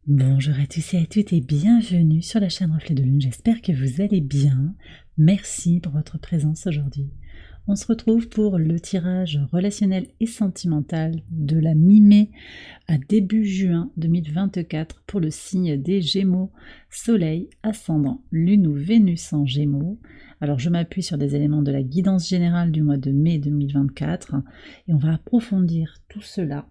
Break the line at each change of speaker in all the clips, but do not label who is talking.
Bonjour à tous et à toutes et bienvenue sur la chaîne Reflet de Lune, j'espère que vous allez bien. Merci pour votre présence aujourd'hui. On se retrouve pour le tirage relationnel et sentimental de la mi-mai à début juin 2024 pour le signe des Gémeaux, Soleil, Ascendant, Lune ou Vénus en Gémeaux. Alors je m'appuie sur des éléments de la guidance générale du mois de mai 2024 et on va approfondir tout cela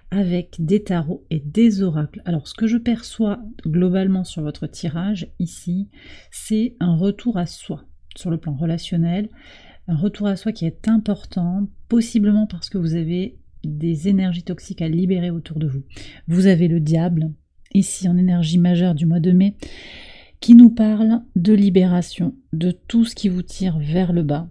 avec des tarots et des oracles. Alors ce que je perçois globalement sur votre tirage ici, c'est un retour à soi sur le plan relationnel, un retour à soi qui est important, possiblement parce que vous avez des énergies toxiques à libérer autour de vous. Vous avez le diable, ici en énergie majeure du mois de mai, qui nous parle de libération, de tout ce qui vous tire vers le bas.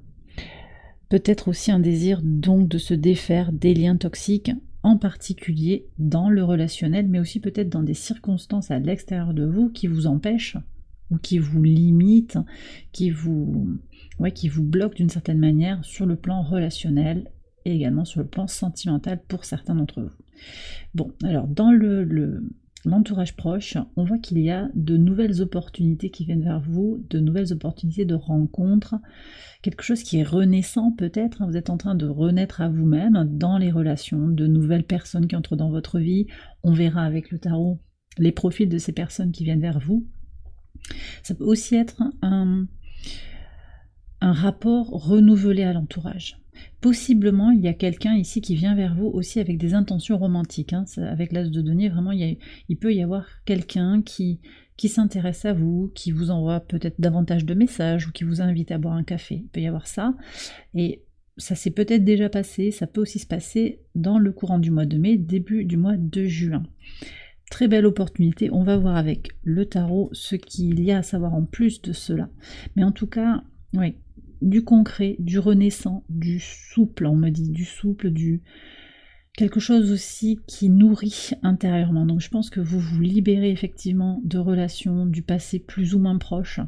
Peut-être aussi un désir donc de se défaire des liens toxiques, en particulier dans le relationnel, mais aussi peut-être dans des circonstances à l'extérieur de vous qui vous empêchent ou qui vous limitent, qui vous bloquent d'une certaine manière sur le plan relationnel et également sur le plan sentimental pour certains d'entre vous. Bon, alors dans l'entourage proche, on voit qu'il y a de nouvelles opportunités qui viennent vers vous, de nouvelles opportunités de rencontres, quelque chose qui est renaissant peut-être, vous êtes en train de renaître à vous-même dans les relations, de nouvelles personnes qui entrent dans votre vie, on verra avec le tarot les profils de ces personnes qui viennent vers vous. Ça peut aussi être un rapport renouvelé à l'entourage. Possiblement, il y a quelqu'un ici qui vient vers vous aussi avec des intentions romantiques. Avec l'as de denier, vraiment, il peut y avoir quelqu'un qui s'intéresse à vous, qui vous envoie peut-être davantage de messages ou qui vous invite à boire un café. Il peut y avoir ça. Et ça s'est peut-être déjà passé. Ça peut aussi se passer dans le courant du mois de mai, début du mois de juin. Très belle opportunité. On va voir avec le tarot ce qu'il y a à savoir en plus de cela. Mais en tout cas, oui, du concret, du renaissant, du souple, on me dit, du souple, du quelque chose aussi qui nourrit intérieurement. Donc je pense que vous vous libérez effectivement de relations du passé plus ou moins proches,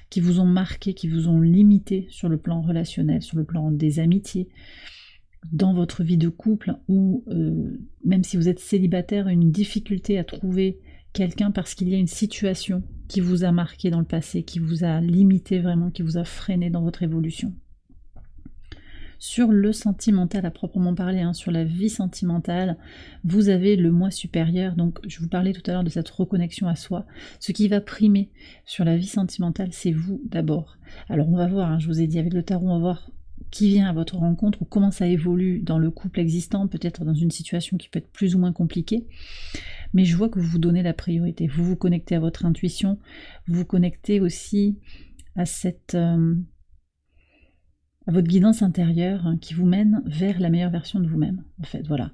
qui vous ont marqué, qui vous ont limité sur le plan relationnel, sur le plan des amitiés, dans votre vie de couple, ou même si vous êtes célibataire, une difficulté à trouver quelqu'un parce qu'il y a une situation qui vous a marqué dans le passé, qui vous a limité vraiment, qui vous a freiné dans votre évolution. Sur le sentimental à proprement parler, sur la vie sentimentale, vous avez le moi supérieur, donc je vous parlais tout à l'heure de cette reconnexion à soi. Ce qui va primer sur la vie sentimentale, c'est vous d'abord. Alors on va voir, je vous ai dit avec le tarot, on va voir qui vient à votre rencontre ou comment ça évolue dans le couple existant, peut-être dans une situation qui peut être plus ou moins compliquée. Mais je vois que vous vous donnez la priorité, vous vous connectez à votre intuition, vous vous connectez aussi à cette à votre guidance intérieure qui vous mène vers la meilleure version de vous-même, en fait, voilà.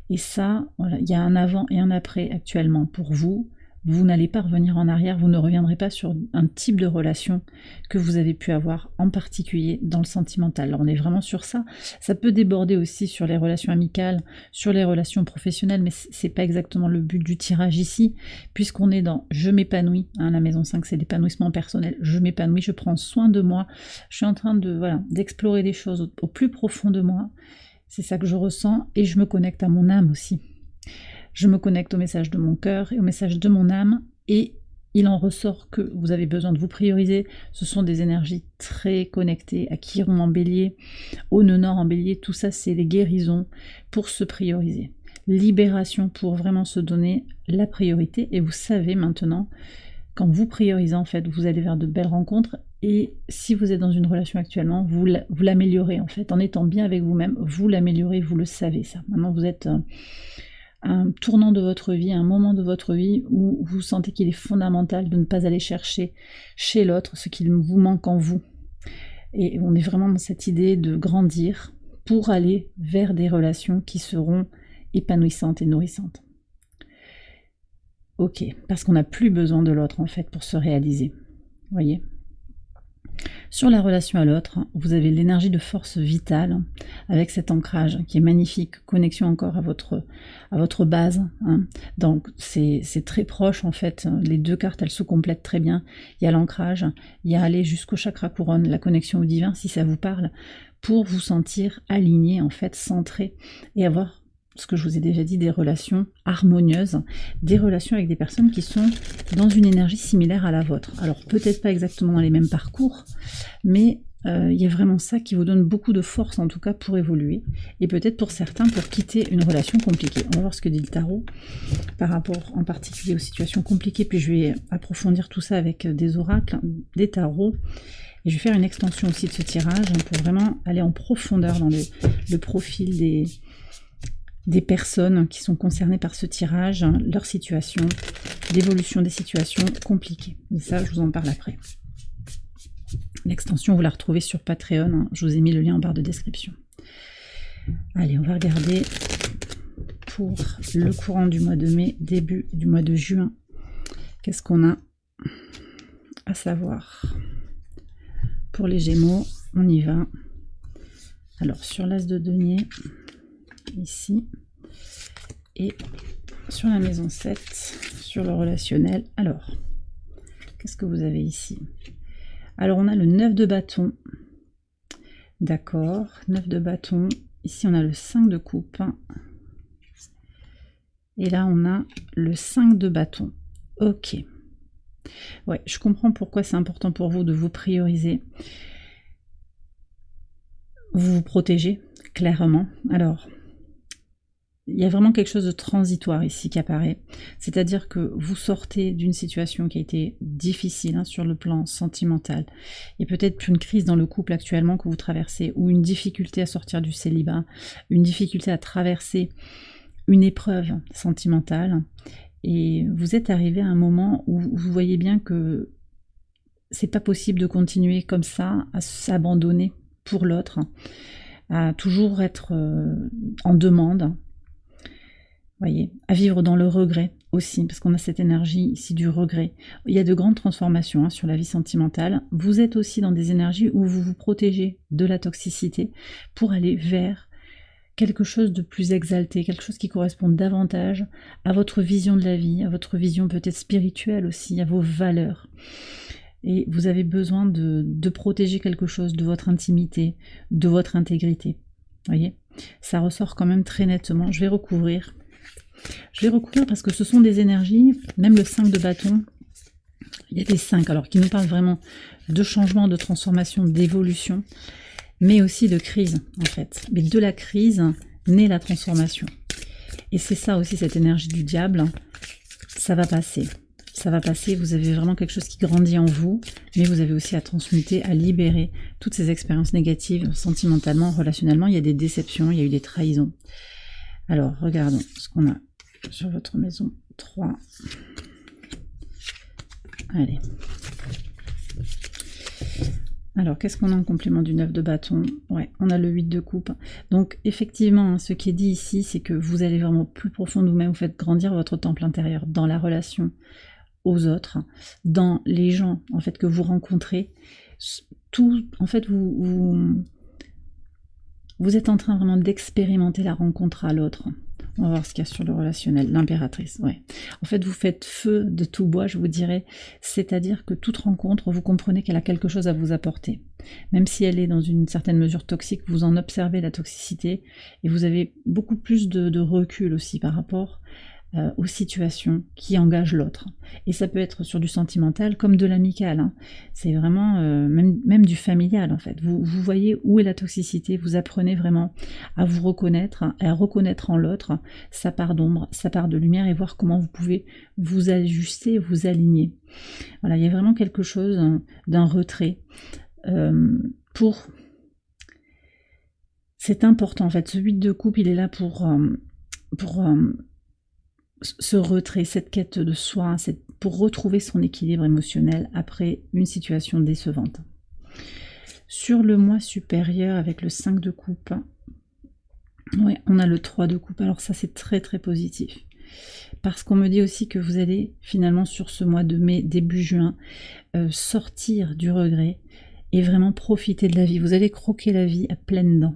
Et ça, voilà, il y a un avant et un après actuellement pour vous. Vous n'allez pas revenir en arrière, vous ne reviendrez pas sur un type de relation que vous avez pu avoir, en particulier dans le sentimental. Alors on est vraiment sur ça. Ça peut déborder aussi sur les relations amicales, sur les relations professionnelles, mais c'est pas exactement le but du tirage ici, puisqu'on est dans je m'épanouis. La maison 5, c'est l'épanouissement personnel. Je m'épanouis, je prends soin de moi. Je suis en train de d'explorer des choses au plus profond de moi. C'est ça que je ressens et je me connecte à mon âme aussi. Je me connecte au message de mon cœur et au message de mon âme et il en ressort que vous avez besoin de vous prioriser. Ce sont des énergies très connectées à Chiron en bélier, au nœud nord en bélier. Tout ça, c'est les guérisons pour se prioriser. Libération pour vraiment se donner la priorité. Et vous savez maintenant, quand vous priorisez, en fait, vous allez vers de belles rencontres. Et si vous êtes dans une relation actuellement, vous l'améliorez en fait. En étant bien avec vous-même, vous l'améliorez, vous le savez ça. Maintenant, vous êtes un tournant de votre vie, un moment de votre vie où vous sentez qu'il est fondamental de ne pas aller chercher chez l'autre ce qu'il vous manque en vous. Et on est vraiment dans cette idée de grandir pour aller vers des relations qui seront épanouissantes et nourrissantes. Ok, parce qu'on n'a plus besoin de l'autre en fait pour se réaliser. Vous voyez ? Sur la relation à l'autre, vous avez l'énergie de force vitale avec cet ancrage qui est magnifique, connexion encore à votre base. Donc c'est très proche en fait, les deux cartes elles se complètent très bien. Il y a l'ancrage, il y a aller jusqu'au chakra couronne, la connexion au divin si ça vous parle, pour vous sentir aligné en fait, centré et avoir ce que je vous ai déjà dit, des relations harmonieuses, des relations avec des personnes qui sont dans une énergie similaire à la vôtre. Alors peut-être pas exactement dans les mêmes parcours, mais il y a vraiment ça qui vous donne beaucoup de force en tout cas pour évoluer, et peut-être pour certains pour quitter une relation compliquée. On va voir ce que dit le tarot par rapport en particulier aux situations compliquées, puis je vais approfondir tout ça avec des oracles, des tarots, et je vais faire une extension aussi de ce tirage pour vraiment aller en profondeur dans le profil des personnes qui sont concernées par ce tirage, leur situation, l'évolution des situations compliquées. Mais ça, je vous en parle après. L'extension, vous la retrouvez sur Patreon, hein. Je vous ai mis le lien en barre de description. Allez, on va regarder pour le courant du mois de mai, début du mois de juin. Qu'est-ce qu'on a à savoir? Pour les Gémeaux, on y va. Alors, sur l'As de denier, ici, et sur la maison 7, sur le relationnel. Alors, qu'est-ce que vous avez ici? Alors, on a le 9 de bâton. D'accord, 9 de bâton. Ici, on a le 5 de coupe. Et là, on a le 5 de bâton. Ok. Ouais, je comprends pourquoi c'est important pour vous de vous prioriser. Vous vous protégez, clairement. Alors, il y a vraiment quelque chose de transitoire ici qui apparaît. C'est-à-dire que vous sortez d'une situation qui a été difficile, hein, sur le plan sentimental. Il y a peut-être une crise dans le couple actuellement que vous traversez, ou une difficulté à sortir du célibat, une difficulté à traverser une épreuve sentimentale. Et vous êtes arrivé à un moment où vous voyez bien que c'est pas possible de continuer comme ça, à s'abandonner pour l'autre, à toujours être en demande. Voyez, à vivre dans le regret aussi, parce qu'on a cette énergie ici du regret. Il y a de grandes transformations, hein, sur la vie sentimentale. Vous êtes aussi dans des énergies où vous vous protégez de la toxicité pour aller vers quelque chose de plus exalté, quelque chose qui correspond davantage à votre vision de la vie, à votre vision peut-être spirituelle aussi, à vos valeurs. Et vous avez besoin de protéger quelque chose de votre intimité, de votre intégrité. Voyez, ça ressort quand même très nettement. Je vais recouvrir parce que ce sont des énergies, même le 5 de bâton, il y a des 5, alors qui nous parlent vraiment de changement, de transformation, d'évolution, mais aussi de crise, en fait. Mais de la crise naît la transformation. Et c'est ça aussi, cette énergie du diable, ça va passer. Ça va passer, vous avez vraiment quelque chose qui grandit en vous, mais vous avez aussi à transmuter, à libérer toutes ces expériences négatives, sentimentalement, relationnellement. Il y a des déceptions, il y a eu des trahisons. Alors, regardons ce qu'on a sur votre maison 3. Allez. Alors, qu'est-ce qu'on a en complément du 9 de bâton? Ouais, on a le 8 de coupe. Donc, effectivement, hein, ce qui est dit ici, c'est que vous allez vraiment plus profond de vous-même, vous faites grandir votre temple intérieur dans la relation aux autres, dans les gens, en fait, que vous rencontrez. Tout, en fait, vous êtes en train vraiment d'expérimenter la rencontre à l'autre. On va voir ce qu'il y a sur le relationnel. L'impératrice, ouais. En fait, vous faites feu de tout bois, je vous dirais. C'est-à-dire que toute rencontre, vous comprenez qu'elle a quelque chose à vous apporter. Même si elle est dans une certaine mesure toxique, vous en observez la toxicité et vous avez beaucoup plus de recul aussi par rapport aux situations qui engagent l'autre. Et ça peut être sur du sentimental comme de l'amical, hein. C'est vraiment même du familial en fait. Vous voyez où est la toxicité, vous apprenez vraiment à vous reconnaître, à reconnaître en l'autre sa part d'ombre, sa part de lumière et voir comment vous pouvez vous ajuster, vous aligner. Voilà, il y a vraiment quelque chose d'un retrait pour... C'est important en fait, ce 8 de coupe, il est là pour ce retrait, cette quête de soi, pour retrouver son équilibre émotionnel après une situation décevante. Sur le mois supérieur avec le 5 de coupe, ouais, on a le 3 de coupe. Alors ça, c'est très très positif. Parce qu'on me dit aussi que vous allez finalement sur ce mois de mai, début juin, sortir du regret et vraiment profiter de la vie. Vous allez croquer la vie à pleines dents.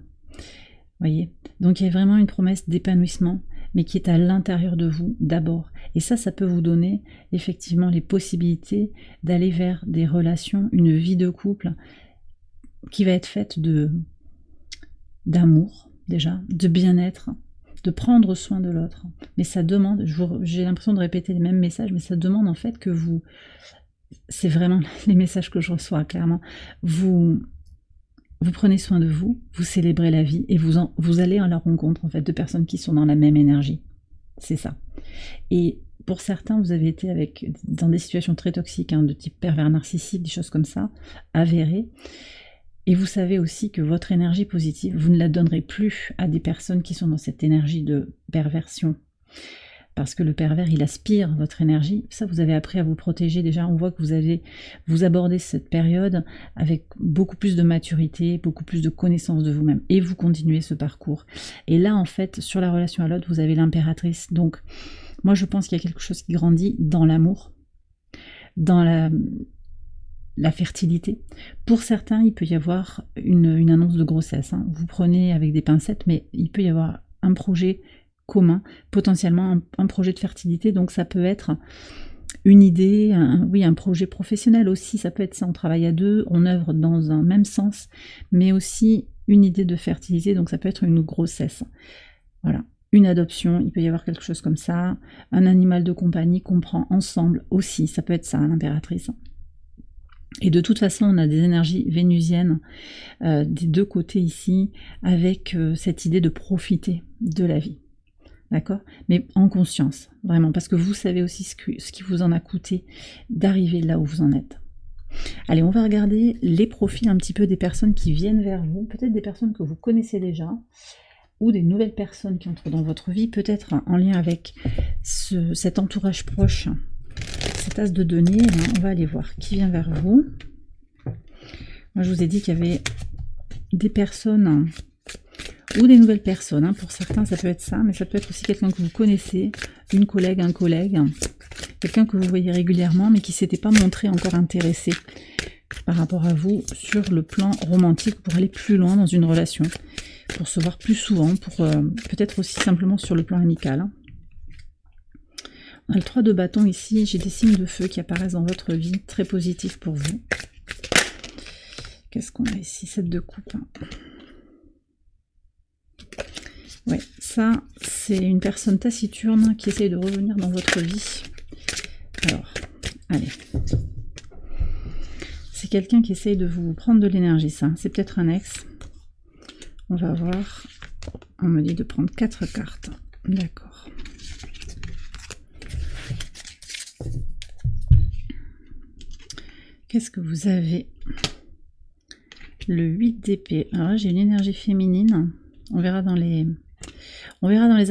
Voyez, donc il y a vraiment une promesse d'épanouissement, mais qui est à l'intérieur de vous d'abord. Et ça peut vous donner effectivement les possibilités d'aller vers des relations, une vie de couple qui va être faite d'amour déjà, de bien-être, de prendre soin de l'autre. Mais ça demande, j'ai l'impression de répéter les mêmes messages, mais ça demande en fait que vous, c'est vraiment les messages que je reçois clairement, vous prenez soin de vous, vous célébrez la vie et vous allez à la rencontre en fait de personnes qui sont dans la même énergie. C'est ça. Et pour certains, vous avez été dans des situations très toxiques, de type pervers narcissique, des choses comme ça, avérées. Et vous savez aussi que votre énergie positive, vous ne la donnerez plus à des personnes qui sont dans cette énergie de perversion. Parce que le pervers, il aspire votre énergie. Ça, vous avez appris à vous protéger. Déjà, on voit que vous abordez cette période avec beaucoup plus de maturité, beaucoup plus de connaissance de vous-même. Et vous continuez ce parcours. Et là, en fait, sur la relation à l'autre, vous avez l'impératrice. Donc, moi, je pense qu'il y a quelque chose qui grandit dans l'amour, dans la fertilité. Pour certains, il peut y avoir une annonce de grossesse. Vous prenez avec des pincettes, mais il peut y avoir un projet commun, potentiellement un projet de fertilité. Donc ça peut être une idée, un projet professionnel aussi. Ça peut être ça, on travaille à deux, on œuvre dans un même sens, mais aussi une idée de fertilité. Donc ça peut être une grossesse. Voilà. Une adoption, il peut y avoir quelque chose comme ça. Un animal de compagnie qu'on prend ensemble aussi. Ça peut être ça, l'impératrice. Et de toute façon, on a des énergies vénusiennes des deux côtés ici, avec cette idée de profiter de la vie. D'accord? Mais en conscience, vraiment, parce que vous savez aussi ce qui vous en a coûté d'arriver là où vous en êtes. Allez, on va regarder les profils un petit peu des personnes qui viennent vers vous, peut-être des personnes que vous connaissez déjà, ou des nouvelles personnes qui entrent dans votre vie, peut-être en lien avec cet entourage proche. Cet as de denier, on va aller voir qui vient vers vous. Moi, je vous ai dit qu'il y avait des personnes ou des nouvelles personnes. Pour certains, ça peut être ça, mais ça peut être aussi quelqu'un que vous connaissez, une collègue, un collègue, quelqu'un que vous voyez régulièrement, mais qui ne s'était pas montré encore intéressé par rapport à vous sur le plan romantique pour aller plus loin dans une relation, pour se voir plus souvent, pour peut-être aussi simplement sur le plan amical. On a le 3 de bâton ici, j'ai des signes de feu qui apparaissent dans votre vie, très positifs pour vous. Qu'est-ce qu'on a ici? 7 de coupe. Ouais, ça, c'est une personne taciturne qui essaye de revenir dans votre vie. Alors, allez. C'est quelqu'un qui essaye de vous prendre de l'énergie, ça. C'est peut-être un ex. On va voir. On me dit de prendre 4 cartes. D'accord. Qu'est-ce que vous avez? Le 8 d'épée. Alors là, j'ai une énergie féminine. On verra dans les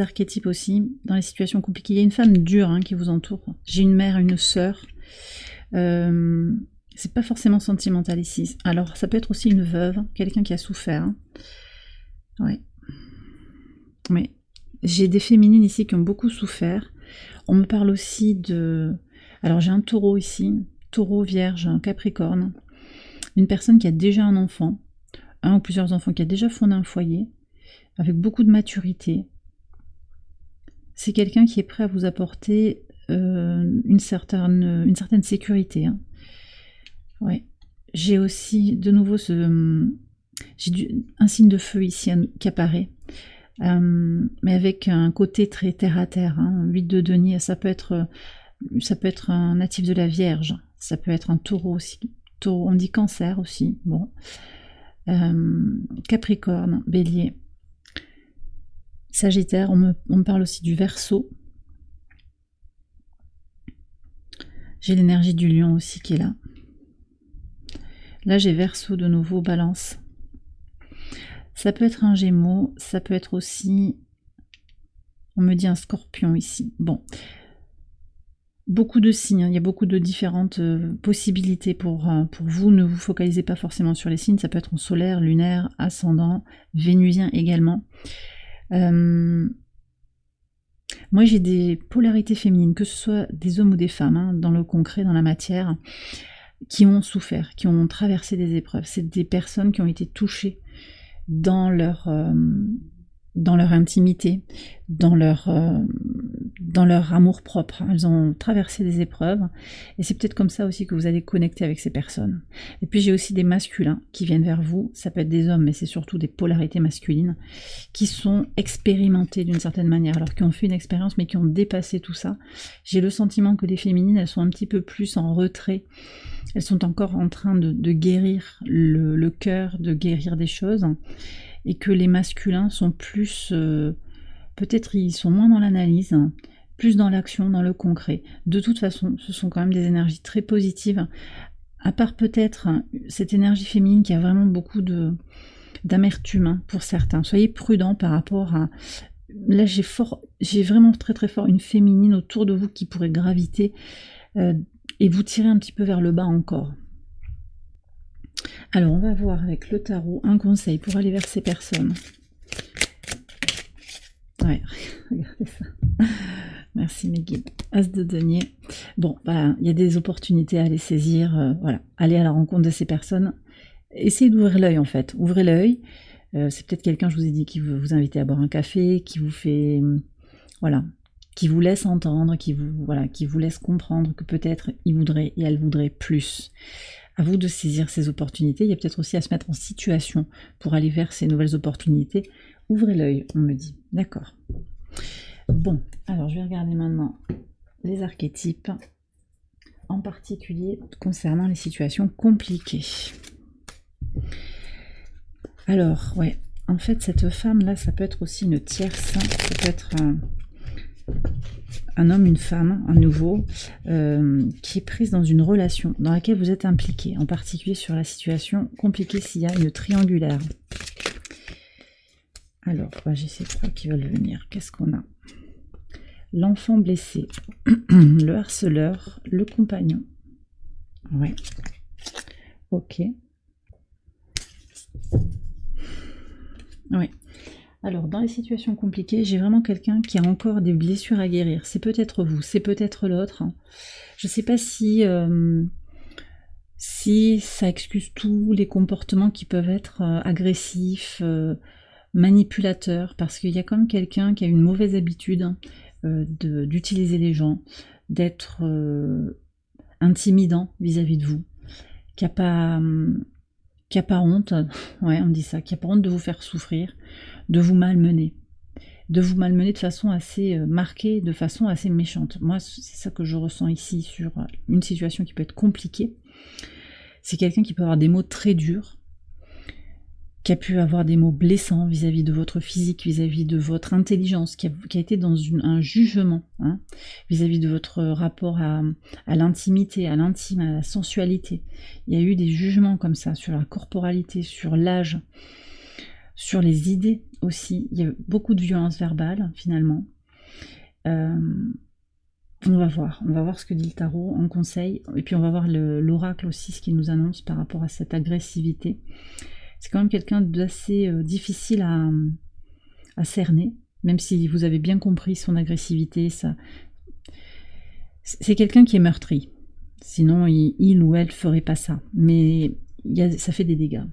archétypes aussi, dans les situations compliquées. Il y a une femme dure qui vous entoure. J'ai une mère, une sœur. C'est pas forcément sentimental ici. Alors, ça peut être aussi une veuve, quelqu'un qui a souffert. Ouais. Mais j'ai des féminines ici qui ont beaucoup souffert. On me parle aussi de... Alors, j'ai un taureau ici. Taureau, vierge, un capricorne, une personne qui a déjà un enfant, un ou plusieurs enfants, qui a déjà fondé un foyer, avec beaucoup de maturité. C'est quelqu'un qui est prêt à vous apporter une certaine sécurité. Ouais. J'ai aussi de nouveau un signe de feu ici qui apparaît, mais avec un côté très terre à terre. 8 de denier, ça peut être un natif de la Vierge. Ça peut être un taureau aussi. On dit cancer aussi. Bon. Capricorne, bélier. Sagittaire, on me parle aussi du Verseau. J'ai l'énergie du lion aussi qui est là. Là, j'ai Verseau de nouveau, balance. Ça peut être un Gémeaux, ça peut être aussi... On me dit un Scorpion ici. Bon. Beaucoup de signes, il y a beaucoup de différentes possibilités pour vous. Ne vous focalisez pas forcément sur les signes, ça peut être en solaire, lunaire, ascendant, vénusien également. Moi j'ai des polarités féminines, que ce soit des hommes ou des femmes, dans le concret, dans la matière, qui ont souffert, qui ont traversé des épreuves. C'est des personnes qui ont été touchées dans leur dans leur intimité, dans leur amour-propre. Elles ont traversé des épreuves, et c'est peut-être comme ça aussi que vous allez connecter avec ces personnes. Et puis j'ai aussi des masculins qui viennent vers vous, ça peut être des hommes, mais c'est surtout des polarités masculines, qui sont expérimentés d'une certaine manière, alors qui ont fait une expérience, mais qui ont dépassé tout ça. J'ai le sentiment que les féminines, elles sont un petit peu plus en retrait, elles sont encore en train de guérir le cœur, de guérir des choses, et que les masculins sont plus, peut-être ils sont moins dans l'analyse, plus dans l'action, dans le concret. De toute façon, ce sont quand même des énergies très positives, à part peut-être cette énergie féminine qui a vraiment beaucoup d'amertume pour certains. Soyez prudents par rapport à... Là, j'ai vraiment très très fort une féminine autour de vous qui pourrait graviter et vous tirer un petit peu vers le bas encore. Alors, on va voir avec le tarot un conseil pour aller vers ces personnes. Ouais, regardez ça. Merci mes guides. As de denier. Bon, voilà, il y a des opportunités à aller saisir. Voilà, aller à la rencontre de ces personnes. Essayez d'ouvrir l'œil en fait. Ouvrez l'œil. C'est peut-être quelqu'un, je vous ai dit, qui veut vous inviter à boire un café, qui vous fait... Voilà, qui vous laisse entendre, qui vous laisse comprendre que peut-être il voudrait et elle voudrait plus. À vous de saisir ces opportunités. Il y a peut-être aussi à se mettre en situation pour aller vers ces nouvelles opportunités. Ouvrez l'œil, on me dit. D'accord. Bon, alors je vais regarder maintenant les archétypes, en particulier concernant les situations compliquées. Alors, ouais, en fait, cette femme-là, ça peut être aussi une tierce, ça peut être un homme, une femme, un nouveau, qui est prise dans une relation dans laquelle vous êtes impliqué, en particulier sur la situation compliquée s'il y a une triangulaire. Alors, j'ai ces trois qui veulent venir. Qu'est-ce qu'on a? L'enfant blessé, le harceleur, le compagnon. Ouais. Ok. Oui. Alors, dans les situations compliquées, j'ai vraiment quelqu'un qui a encore des blessures à guérir. C'est peut-être vous, c'est peut-être l'autre. Je ne sais pas si ça excuse tous les comportements qui peuvent être agressifs, manipulateurs, parce qu'il y a quand même quelqu'un qui a une mauvaise habitude d'utiliser les gens, d'être intimidant vis-à-vis de vous, qui n'a pas honte, ouais, on dit ça, qui n'a pas honte de vous faire souffrir, de vous malmener de façon assez marquée, de façon assez méchante. Moi, c'est ça que je ressens ici sur une situation qui peut être compliquée. C'est quelqu'un qui peut avoir des mots très durs, qui a pu avoir des mots blessants vis-à-vis de votre physique, vis-à-vis de votre intelligence, qui a été dans un jugement, hein, vis-à-vis de votre rapport à l'intimité, à l'intime, à la sensualité. Il y a eu des jugements comme ça sur la corporalité, sur l'âge, sur les idées aussi. Il y a beaucoup de violence verbale finalement. On va voir ce que dit le tarot en conseil, et puis on va voir l'oracle aussi, ce qu'il nous annonce par rapport à cette agressivité. C'est quand même quelqu'un d'assez difficile à cerner, même si vous avez bien compris son agressivité. C'est quelqu'un qui est meurtri, sinon il ou elle ferait pas ça, mais ça fait des dégâts.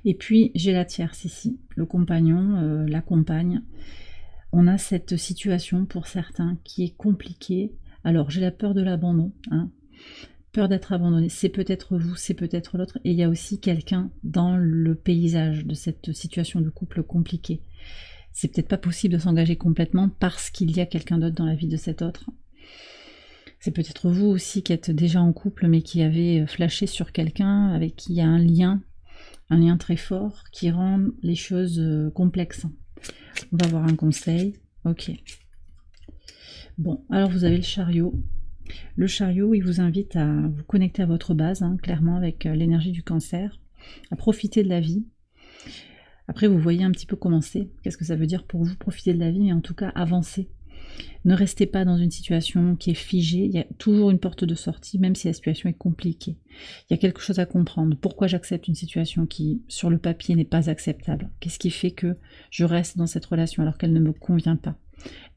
Et puis j'ai la tierce ici, le compagnon, la compagne. On a cette situation pour certains qui est compliquée. Alors j'ai la peur de l'abandon, hein. Peur d'être abandonné, c'est peut-être vous, c'est peut-être l'autre, et il y a aussi quelqu'un dans le paysage de cette situation de couple compliquée. C'est peut-être pas possible de s'engager complètement parce qu'il y a quelqu'un d'autre dans la vie de cet autre. C'est peut-être vous aussi qui êtes déjà en couple mais qui avez flashé sur quelqu'un avec qui il y a un lien très fort qui rend les choses complexes. On va avoir un conseil. Ok. Bon, alors vous avez le chariot. Le chariot, il vous invite à vous connecter à votre base, hein, clairement avec l'énergie du cancer, à profiter de la vie. Après, vous voyez un petit peu comment c'est. Qu'est-ce que ça veut dire pour vous, profiter de la vie, mais en tout cas, avancer. Ne restez pas dans une situation qui est figée. Il y a toujours une porte de sortie, même si la situation est compliquée. Il y a quelque chose à comprendre. Pourquoi j'accepte une situation qui, sur le papier, n'est pas acceptable? Qu'est-ce qui fait que je reste dans cette relation alors qu'elle ne me convient pas?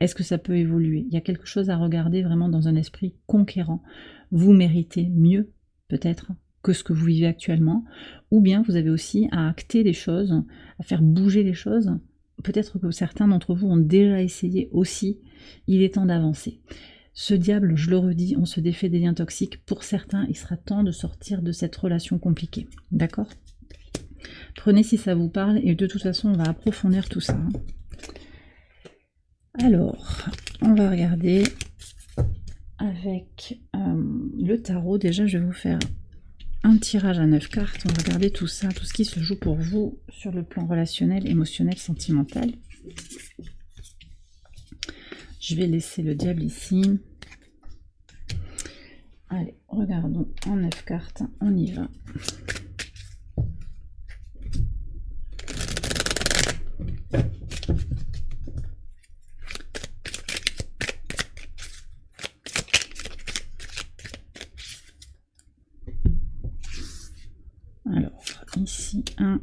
Est-ce que ça peut évoluer? Il y a quelque chose à regarder vraiment dans un esprit conquérant. Vous méritez mieux, peut-être, que ce que vous vivez actuellement, ou bien vous avez aussi à acter des choses, à faire bouger les choses peut-être que certains d'entre vous ont déjà essayé aussi, il est temps d'avancer. Ce diable, je le redis, on se défait des liens toxiques. Pour certains, il sera temps de sortir de cette relation compliquée. D'accord? Prenez si ça vous parle, et de toute façon, on va approfondir tout ça. Alors, on va regarder avec le tarot. Déjà, je vais vous faire un tirage à 9 cartes. On va regarder tout ça, tout ce qui se joue pour vous sur le plan relationnel, émotionnel, sentimental. Je vais laisser le diable ici. Allez, regardons en 9 cartes. On y va. Alors, ici, 1,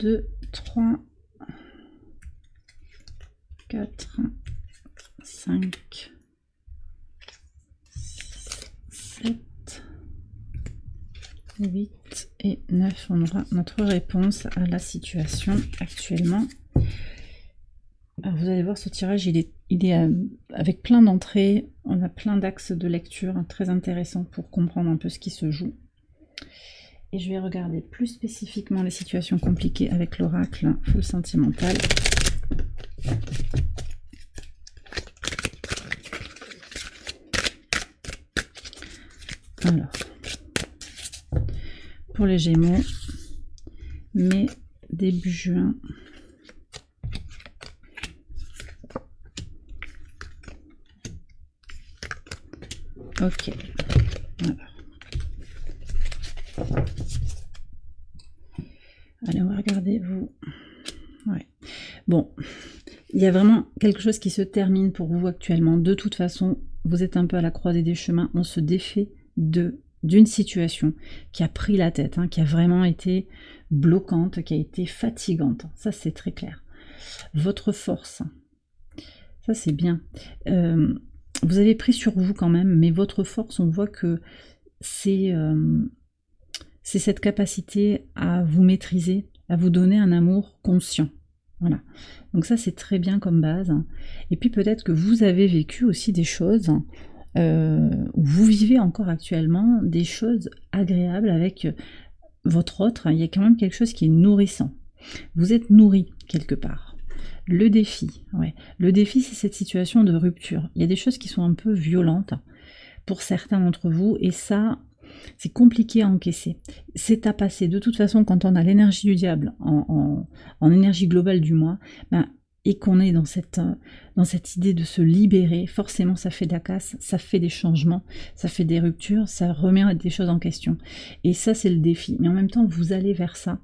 2, 3, 4, 5, 6, 7, 8 et 9. On aura notre réponse à la situation actuellement. Alors vous allez voir, ce tirage, il est avec plein d'entrées. On a plein d'axes de lecture très intéressants pour comprendre un peu ce qui se joue. Et je vais regarder plus spécifiquement les situations compliquées avec l'oracle full sentimental. Alors, pour les Gémeaux, mai, début juin. Ok. Alors. Allez, on va regarder vous. Ouais. Bon, il y a vraiment quelque chose qui se termine pour vous actuellement. De toute façon, vous êtes un peu à la croisée des chemins. On se défait d'une situation qui a pris la tête, qui a vraiment été bloquante, qui a été fatigante. Ça, c'est très clair. Votre force, ça c'est bien. Vous avez pris sur vous quand même, mais votre force, on voit que c'est cette capacité à vous maîtriser, à vous donner un amour conscient. Voilà. Donc ça, c'est très bien comme base. Et puis peut-être que vous avez vécu aussi des choses, où vous vivez encore actuellement des choses agréables avec votre autre. Il y a quand même quelque chose qui est nourrissant. Vous êtes nourri quelque part. Le défi, ouais. Le défi, c'est cette situation de rupture. Il y a des choses qui sont un peu violentes pour certains d'entre vous, et ça, c'est compliqué à encaisser. C'est à passer. De toute façon, quand on a l'énergie du diable en énergie globale du mois, et qu'on est dans cette idée de se libérer, forcément ça fait de la casse, ça fait des changements, ça fait des ruptures, ça remet des choses en question. Et ça, c'est le défi. Mais en même temps, vous allez vers ça.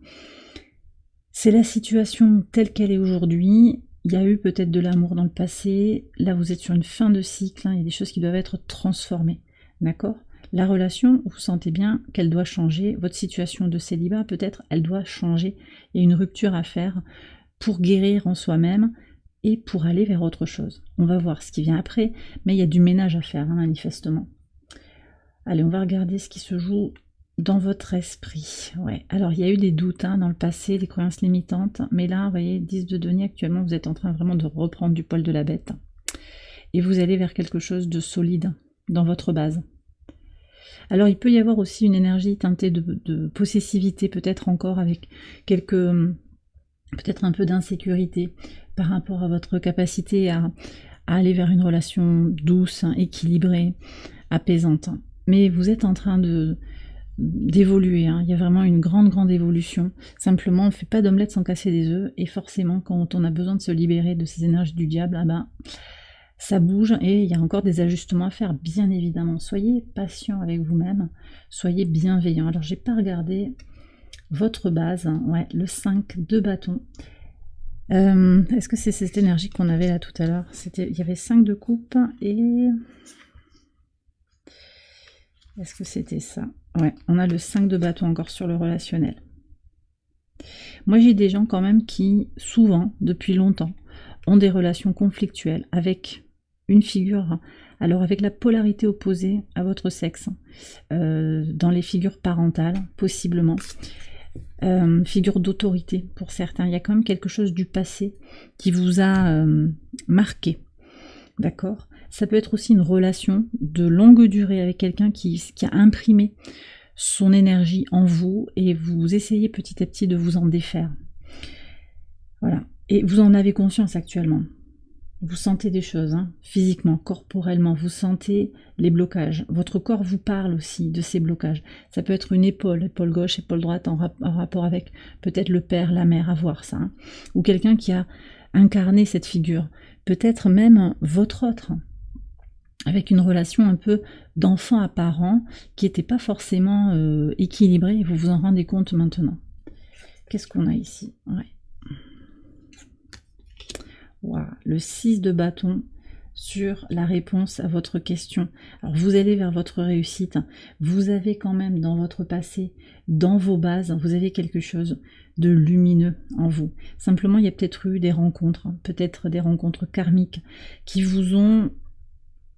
C'est la situation telle qu'elle est aujourd'hui. Il y a eu peut-être de l'amour dans le passé. Là, vous êtes sur une fin de cycle. Il y a des choses qui doivent être transformées. D'accord ? La relation, vous sentez bien qu'elle doit changer. Votre situation de célibat, peut-être, elle doit changer. Il y a une rupture à faire pour guérir en soi-même et pour aller vers autre chose. On va voir ce qui vient après, mais il y a du ménage à faire, manifestement. Allez, on va regarder ce qui se joue dans votre esprit. Ouais. Alors, il y a eu des doutes dans le passé, des croyances limitantes, mais là, vous voyez, 10 de denier, actuellement, vous êtes en train vraiment de reprendre du poil de la bête. Et vous allez vers quelque chose de solide dans votre base. Alors, il peut y avoir aussi une énergie teintée de possessivité, peut-être encore avec peut-être un peu d'insécurité par rapport à votre capacité à aller vers une relation douce, équilibrée, apaisante. Mais vous êtes en train d'évoluer, il y a vraiment une grande évolution. Simplement, on ne fait pas d'omelette sans casser des œufs, et forcément, quand on a besoin de se libérer de ces énergies du diable, ça bouge et il y a encore des ajustements à faire, bien évidemment. Soyez patient avec vous-même, soyez bienveillant. Alors, j'ai pas regardé votre base, ouais, le 5 de bâton. Est-ce que c'est cette énergie qu'on avait là tout à l'heure? Il y avait 5 de coupe et... Est-ce que c'était ça? Ouais, on a le 5 de bâton encore sur le relationnel. Moi, j'ai des gens quand même qui, souvent, depuis longtemps, ont des relations conflictuelles avec une figure, alors avec la polarité opposée à votre sexe, dans les figures parentales, possiblement. figure d'autorité pour certains. Il y a quand même quelque chose du passé qui vous a marqué, d'accord? Ça peut être aussi une relation de longue durée avec quelqu'un qui a imprimé son énergie en vous et vous essayez petit à petit de vous en défaire. Voilà. Et vous en avez conscience actuellement. Vous sentez des choses, hein, physiquement, corporellement, vous sentez les blocages. Votre corps vous parle aussi de ces blocages. Ça peut être une épaule gauche, épaule droite, en rapport avec peut-être le père, la mère, à voir ça. Hein. Ou quelqu'un qui a incarné cette figure. Peut-être même votre autre, avec une relation un peu d'enfant à parent qui n'était pas forcément équilibrée, et vous vous en rendez compte maintenant. Qu'est-ce qu'on a ici? Ouais. Wow. Le 6 de bâton sur la réponse à votre question. Alors vous allez vers votre réussite. Vous avez quand même dans votre passé, dans vos bases, vous avez quelque chose de lumineux en vous. Simplement, il y a peut-être eu des rencontres, peut-être des rencontres karmiques qui vous ont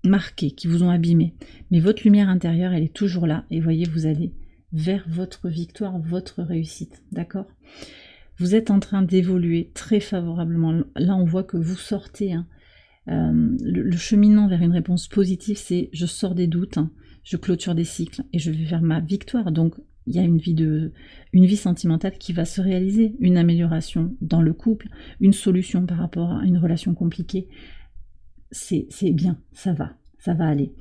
marqué, qui vous ont abîmé. Mais votre lumière intérieure, elle est toujours là. Et voyez, vous allez vers votre victoire, votre réussite. D'accord ? Vous êtes en train d'évoluer très favorablement. Là, on voit que vous sortez. Hein. Le cheminement vers une réponse positive, c'est je sors des doutes, hein, je clôture des cycles et je vais vers ma victoire. Donc, il y a une vie sentimentale qui va se réaliser, une amélioration dans le couple, une solution par rapport à une relation compliquée. C'est bien, ça va aller.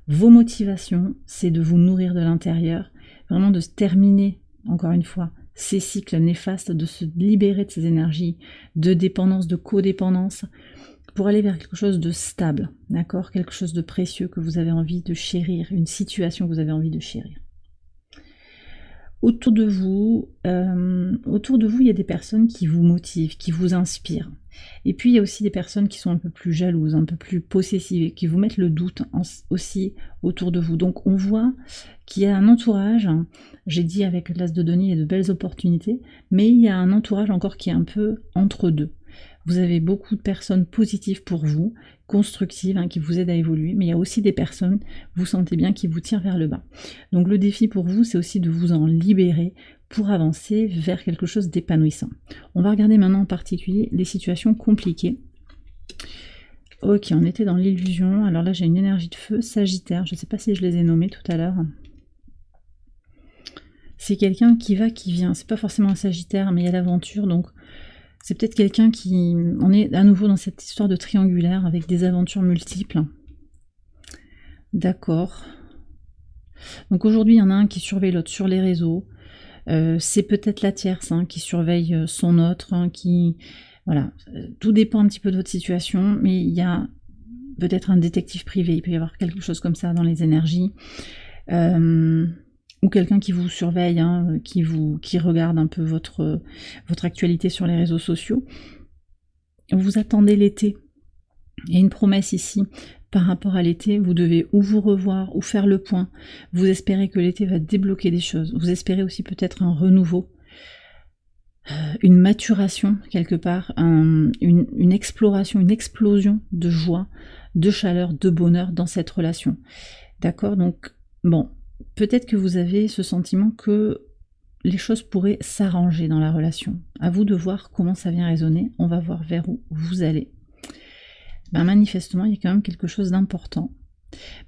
Vos motivations, c'est de vous nourrir de l'intérieur, vraiment de se terminer, encore une fois, ces cycles néfastes, de se libérer de ces énergies de dépendance, de codépendance, pour aller vers quelque chose de stable, d'accord ? Quelque chose de précieux que vous avez envie de chérir, une situation que vous avez envie de chérir. Autour de vous, il y a des personnes qui vous motivent, qui vous inspirent. Et puis, il y a aussi des personnes qui sont un peu plus jalouses, un peu plus possessives, et qui vous mettent le doute aussi autour de vous. Donc, on voit qu'il y a un entourage, hein, j'ai dit avec l'As de denier, il y a de belles opportunités, mais il y a un entourage encore qui est un peu entre deux. Vous avez beaucoup de personnes positives pour vous, constructives, hein, qui vous aident à évoluer, mais il y a aussi des personnes, vous sentez bien, qui vous tirent vers le bas. Donc le défi pour vous, c'est aussi de vous en libérer pour avancer vers quelque chose d'épanouissant. On va regarder maintenant en particulier les situations compliquées. Ok, on était dans l'illusion. Alors là, j'ai une énergie de feu, Sagittaire. Je ne sais pas si je les ai nommés tout à l'heure. C'est quelqu'un qui va, qui vient. C'est pas forcément un Sagittaire, mais il y a l'aventure, donc c'est peut-être quelqu'un qui... On est à nouveau dans cette histoire de triangulaire avec des aventures multiples. D'accord. Donc aujourd'hui, il y en a un qui surveille l'autre sur les réseaux. C'est peut-être la tierce, hein, qui surveille son autre, hein, qui... Voilà. Tout dépend un petit peu de votre situation, mais il y a peut-être un détective privé. Il peut y avoir quelque chose comme ça dans les énergies. Ou quelqu'un qui vous surveille, hein, qui regarde un peu votre actualité sur les réseaux sociaux. Vous attendez l'été. Il y a une promesse ici par rapport à l'été. Vous devez ou vous revoir ou faire le point. Vous espérez que l'été va débloquer des choses. Vous espérez aussi peut-être un renouveau, une maturation quelque part, une exploration, une explosion de joie, de chaleur, de bonheur dans cette relation. D'accord ? Donc, bon... Peut-être que vous avez ce sentiment que les choses pourraient s'arranger dans la relation. À vous de voir comment ça vient résonner. On va voir vers où vous allez. Manifestement, il y a quand même quelque chose d'important.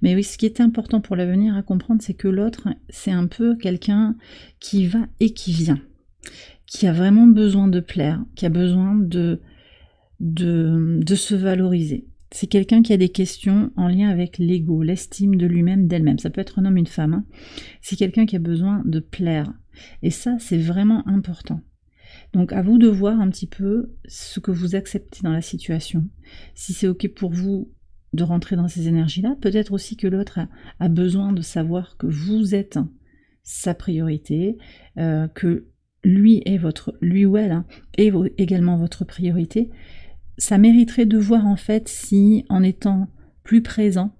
Mais oui, ce qui est important pour l'avenir à comprendre, c'est que l'autre, c'est un peu quelqu'un qui va et qui vient. Qui a vraiment besoin de plaire, qui a besoin de se valoriser. C'est quelqu'un qui a des questions en lien avec l'ego, l'estime de lui-même, d'elle-même. Ça peut être un homme, une femme. Hein. C'est quelqu'un qui a besoin de plaire. Et ça, c'est vraiment important. Donc, à vous de voir un petit peu ce que vous acceptez dans la situation. Si c'est OK pour vous de rentrer dans ces énergies-là, peut-être aussi que l'autre a besoin de savoir que vous êtes sa priorité, que lui ou elle hein, est également votre priorité. Ça mériterait de voir en fait si, en étant plus présent,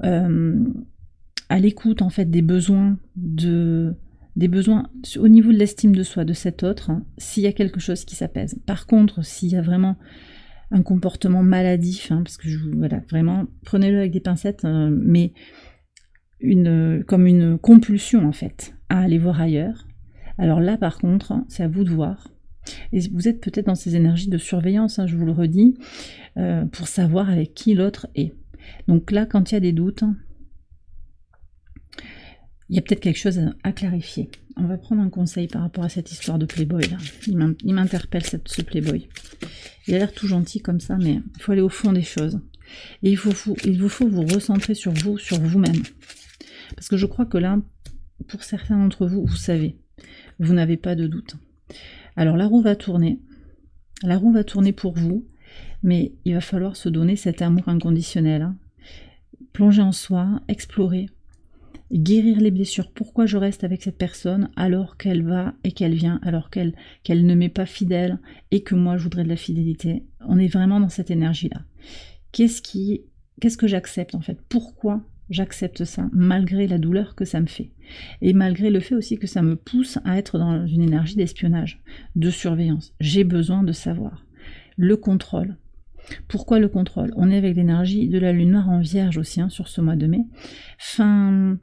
à l'écoute en fait des besoins au niveau de l'estime de soi de cet autre, hein, s'il y a quelque chose qui s'apaise. Par contre, s'il y a vraiment un comportement maladif, hein, parce que voilà, vraiment, prenez-le avec des pincettes, mais comme une compulsion en fait à aller voir ailleurs, Alors là, par contre, c'est à vous de voir. Et vous êtes peut-être dans ces énergies de surveillance, hein, je vous le redis, pour savoir avec qui l'autre est. Donc là, quand il y a des doutes, il y a peut-être quelque chose à clarifier. On va prendre un conseil par rapport à cette histoire de Playboy là. Il m'interpelle ce Playboy. Il a l'air tout gentil comme ça, mais il faut aller au fond des choses. Et il vous faut vous recentrer sur vous-même. Parce que je crois que là, pour certains d'entre vous, vous savez, vous n'avez pas de doute. Alors la roue va tourner. La roue va tourner pour vous, mais il va falloir se donner cet amour inconditionnel. Hein. Plonger en soi, explorer. Guérir les blessures. Pourquoi je reste avec cette personne alors qu'elle va et qu'elle vient, alors qu'elle ne m'est pas fidèle et que moi je voudrais de la fidélité. On est vraiment dans cette énergie-là. Qu'est-ce que j'accepte en fait? Pourquoi j'accepte ça malgré la douleur que ça me fait? Et malgré le fait aussi que ça me pousse à être dans une énergie d'espionnage, de surveillance. J'ai besoin de savoir. Le contrôle. Pourquoi le contrôle? On est avec l'énergie de la lune noire en vierge aussi hein, sur ce mois de mai. Fin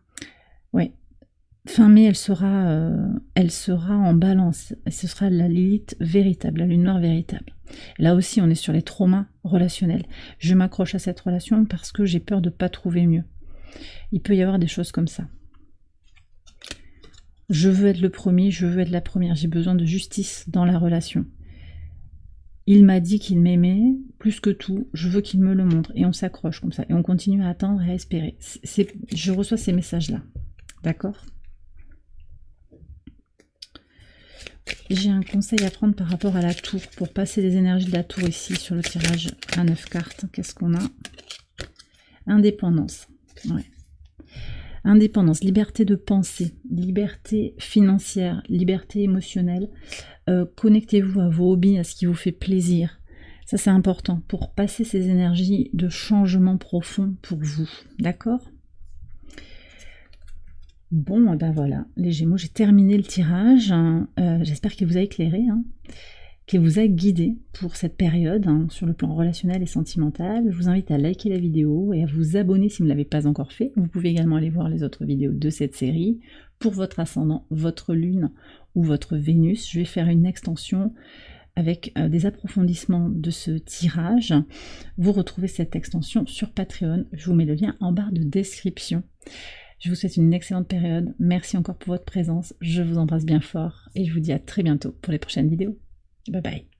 mai, elle sera en balance. Ce sera la Lilith véritable, la lune noire véritable. Là aussi, on est sur les traumas relationnels. Je m'accroche à cette relation parce que j'ai peur de ne pas trouver mieux. Il peut y avoir des choses comme ça. Je veux être le premier, je veux être la première. J'ai besoin de justice dans la relation. Il m'a dit qu'il m'aimait plus que tout, je veux qu'il me le montre. Et on s'accroche comme ça. Et on continue à attendre et à espérer. Je reçois ces messages-là. D'accord ? J'ai un conseil à prendre par rapport à la tour. Pour passer les énergies de la tour ici sur le tirage à 9 cartes. Qu'est-ce qu'on a? Indépendance. Ouais. Indépendance, liberté de penser, liberté financière, liberté émotionnelle. Connectez-vous à vos hobbies, à ce qui vous fait plaisir. Ça, c'est important pour passer ces énergies de changement profond pour vous. D'accord? Bon, ben voilà, les Gémeaux, j'ai terminé le tirage. J'espère qu'il vous a éclairé, hein, qu'il vous a guidé pour cette période hein, sur le plan relationnel et sentimental. Je vous invite à liker la vidéo et à vous abonner si vous ne l'avez pas encore fait. Vous pouvez également aller voir les autres vidéos de cette série. Pour votre ascendant, votre lune ou votre Vénus, je vais faire une extension avec des approfondissements de ce tirage. Vous retrouvez cette extension sur Patreon. Je vous mets le lien en barre de description. Je vous souhaite une excellente période. Merci encore pour votre présence. Je vous embrasse bien fort et je vous dis à très bientôt pour les prochaines vidéos. Bye bye.